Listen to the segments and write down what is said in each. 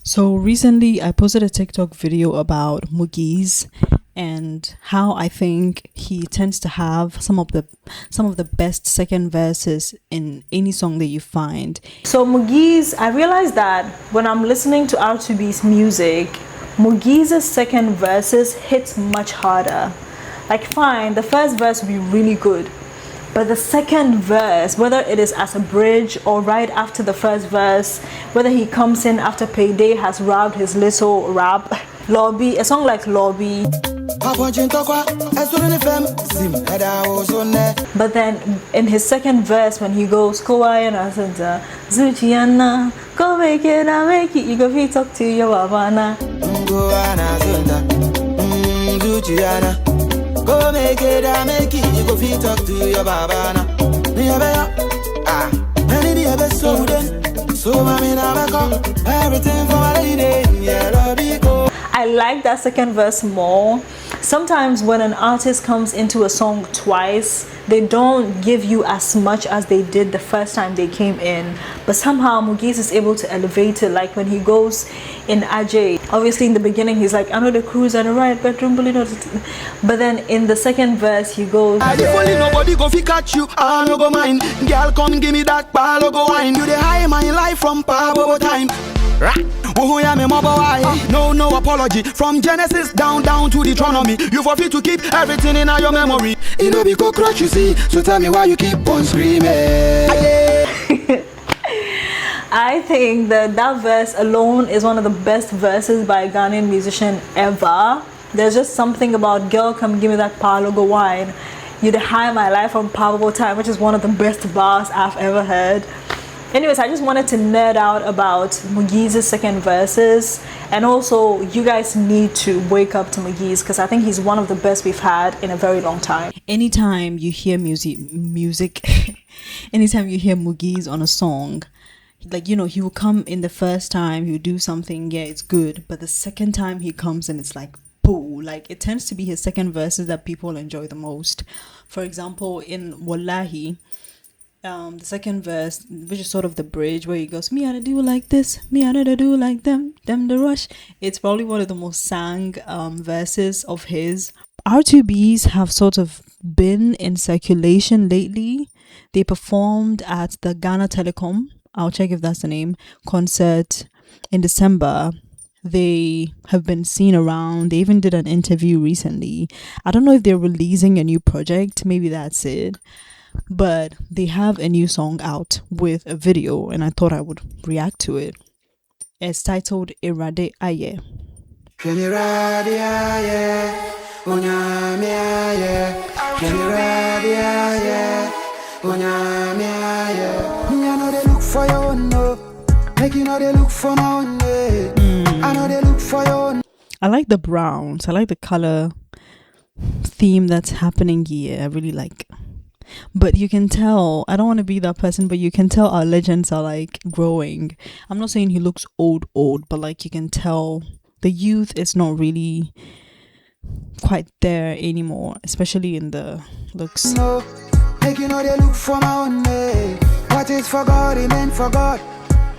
So recently I posted a TikTok video about Mugeez and how I think he tends to have some of the best second verses in any song that you find. So Mugeez, I realized that when I'm listening to R2Bees music, Mugeez's second verses hits much harder. Like fine, the first verse will be really good, but the second verse, whether it is as a bridge or right after the first verse, whether he comes in after Paedae has rapped his little rap, Lobby, a song like Lobby. But then in his second verse, when he goes, Zuchiana, go make it, I make it, you go fi talk to your babana. Go make it, I make it, you go fi talk to your babana. Everything for my lady, yeah, I like that second verse more. Sometimes when an artist comes into a song twice, they don't give you as much as they did the first time they came in, but somehow Mugeez is able to elevate it. Like when he goes in Ay3, obviously in the beginning he's like, I know the cruise and the right bedroom, but then in the second verse he goes, if only nobody go fi catch you, I no go mind. Girl come give me that palo go wine. You the high my life from Pabo time. No apology. From Genesis down to Deuteronomy. You forfeit to keep everything in your memory. You know be cockroach you see. So tell me why you keep on screaming. I think that verse alone is one of the best verses by a Ghanaian musician ever. There's just something about girl come give me that palo go wine. You the high my life from Pabo time, which is one of the best bars I've ever heard. Anyways, I just wanted to nerd out about Mugeez's second verses, and also you guys need to wake up to Mugeez because I think he's one of the best we've had in a very long time. Anytime you hear music anytime you hear Mugeez on a song, like, you know, he will come in the first time, he will do something, yeah, it's good, but the second time he comes in, it's like boo. Like it tends to be his second verses that people enjoy the most. For example, in Wallahi, the second verse, which is sort of the bridge where he goes, me I do like this, me I do like them the rush. It's probably one of the most sang verses of his. R2Bees have sort of been in circulation lately. They performed at the Ghana Telecom, I'll check if that's the name, concert in December. They have been seen around. They even did an interview recently. I don't know if they're releasing a new project, maybe that's it. But they have a new song out with a video, and I thought I would react to it. It's titled Awurade Ay3. I like the browns. I like the color theme that's happening here. I really like. But you can tell, I don't want to be that person, but you can tell our legends are like growing. I'm not saying he looks old, but like you can tell the youth is not really quite there anymore, especially in the looks. No, make you know they look for my own day. What is for God, it meant for God.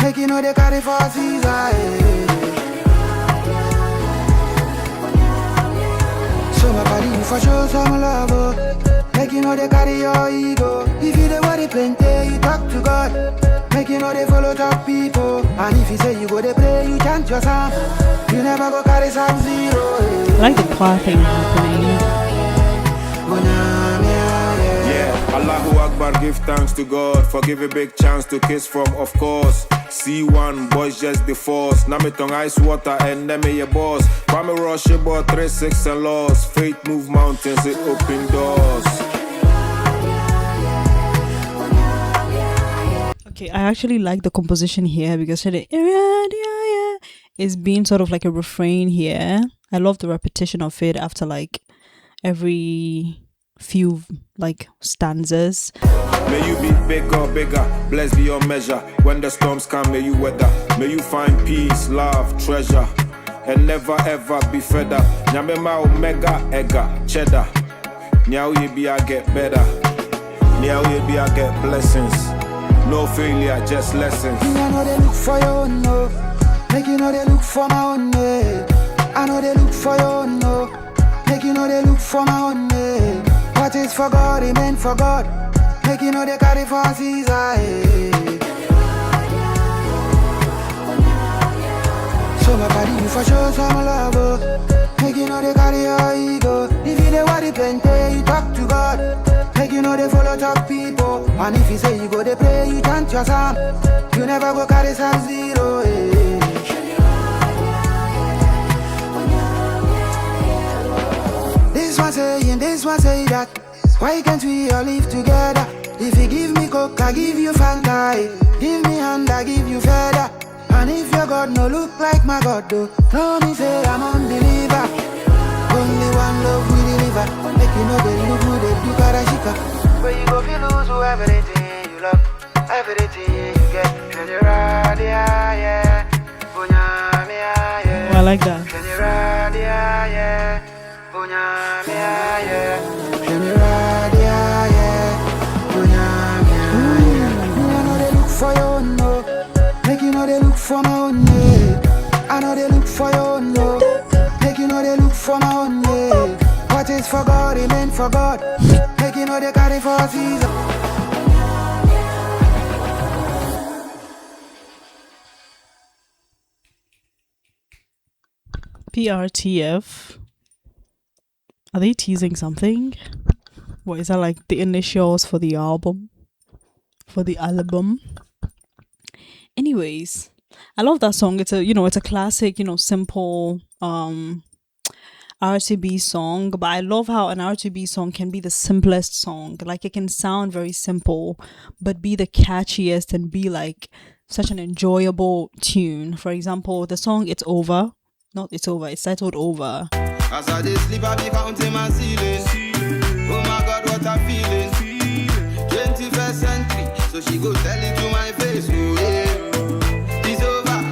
Make you know they carry for Caesar. So my body you for sure some love. Make you know they carry your ego. If you the worry plenty, you talk to God. Make you know they follow top people. And if you say you go they pray, you chant your psalm. You never go carry some zero. I like the choir thing happening. Yeah, Allahu Akbar, give thanks to God for give a big chance to kiss from, of course. C1, boys just the force. Namitong ice water and name your boss. Kwame Rush about 3-6 and loss. Faith move mountains, it open doors. Okay, I actually like the composition here because it's being sort of like a refrain here. I love the repetition of it after like every few like stanzas. May you be bigger, blessed be your measure. When the storms come, may you weather. May you find peace, love, treasure, and never ever be fed up. Nyamema omega, ega, cheddar. Now you be I get better. Now you be I get blessings. No failure, just lessons. I know they look for you, no. Make you know they look for my own way. I know they look for your own, no. Make you know they look for my own way. What is for God, it meant for God. Make you know they carry for Caesar. So my body, you for sure some love, oh. Make you know they carry your ego. If you know what they plenty, you talk to God. Make you know they follow top people. And if you say you go they pray, you chant your psalm. You never go carry some zero, This one saying, this one say that. Why can't we all live together? If you give me coke, I give you Fanta. Give me hand, I give you feather. And if your God no look like my God, though, no me say I'm unbeliever. Only one love we deliver. Make you know they look good, they do karashika. Where you go feel lose to everything you love, everything you get. General, yeah. Oh, I like that. General, yeah. For your own, no. Make you know they look for my own, yeah. I know they look for your own, no. Make you know they look for my own, yeah. What is for God, it meant for God. Make you know they carry for Caesar. PRTF. Are they teasing something? What is that, like the initials for the album? For the album? Anyways, I love that song. It's a, it's a classic, simple R2Bees song, but I love how an R2Bees song can be the simplest song. Like, it can sound very simple, but be the catchiest and be like such an enjoyable tune. For example, the song It's Over. Not It's Over, it's titled Over. As I dey sleep, I be counting my ceilings. Oh my God, what I'm feeling. 21st century, so she go tell it to my face. Oh yeah, it's over.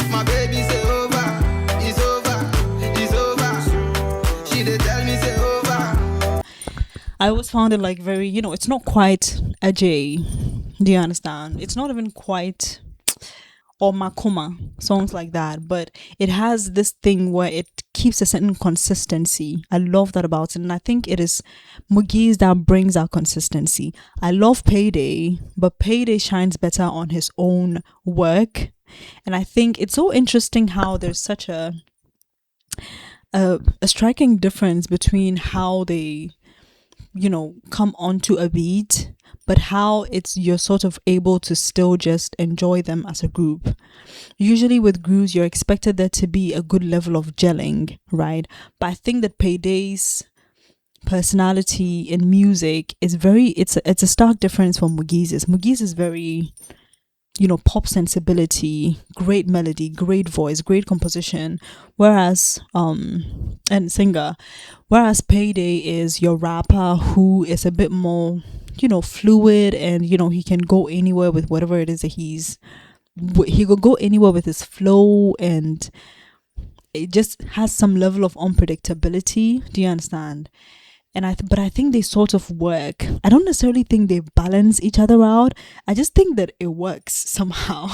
My baby say over. It's over. It's over. She dey tell me say over. I always found it like very, it's not quite a J. Do you understand? It's not even quite or Makoma, songs like that, but it has this thing where it keeps a certain consistency. I love that about it, and I think it is Mugeez that brings out consistency. I love Paedae, but Paedae shines better on his own work, and I think it's so interesting how there's such a striking difference between how they come onto a beat, but how you're sort of able to still just enjoy them as a group. Usually with groups, you're expected there to be a good level of gelling, right? But I think that Paedae's personality in music is it's a stark difference from Mugeez's. Mugeez is very, pop sensibility, great melody, great voice, great composition, whereas and singer, whereas Paedae is your rapper who is a bit more fluid, and he can go anywhere with whatever it is that he could go anywhere with his flow, and it just has some level of unpredictability. Do you understand? And but I think they sort of work. I don't necessarily think they balance each other out. I just think that it works somehow.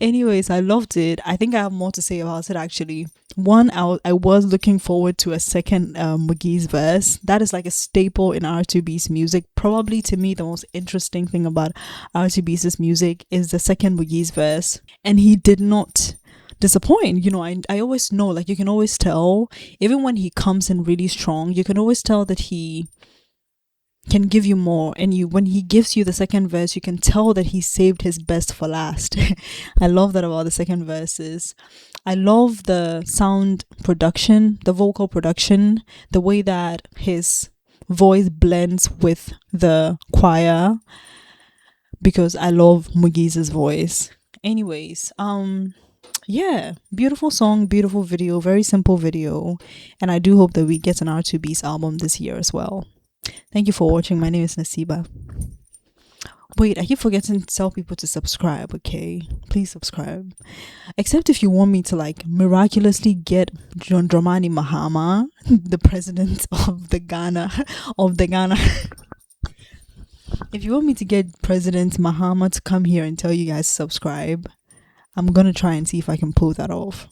Anyways, I loved it. I think I have more to say about it actually. One, I was looking forward to a second Mugeez verse. That is like a staple in R2Bees music. Probably to me the most interesting thing about R2Bees' music is the second Mugeez verse. And he did not disappoint. I always know, like, you can always tell, even when he comes in really strong, you can always tell that he can give you more, and when he gives you the second verse, you can tell that he saved his best for last. I love that about the second verses. I love the sound production, the vocal production, the way that his voice blends with the choir, because I love Mugeez's voice. Anyways, yeah, beautiful song, beautiful video, very simple video, and I do hope that we get an R2Bees album this year as well. Thank you for watching. My name is Nasiba. Wait, I keep forgetting to tell people to subscribe, okay? Please subscribe. Except if you want me to like miraculously get John Dramani Mahama, the president of the Ghana. If you want me to get President Mahama to come here and tell you guys to subscribe, I'm gonna try and see if I can pull that off.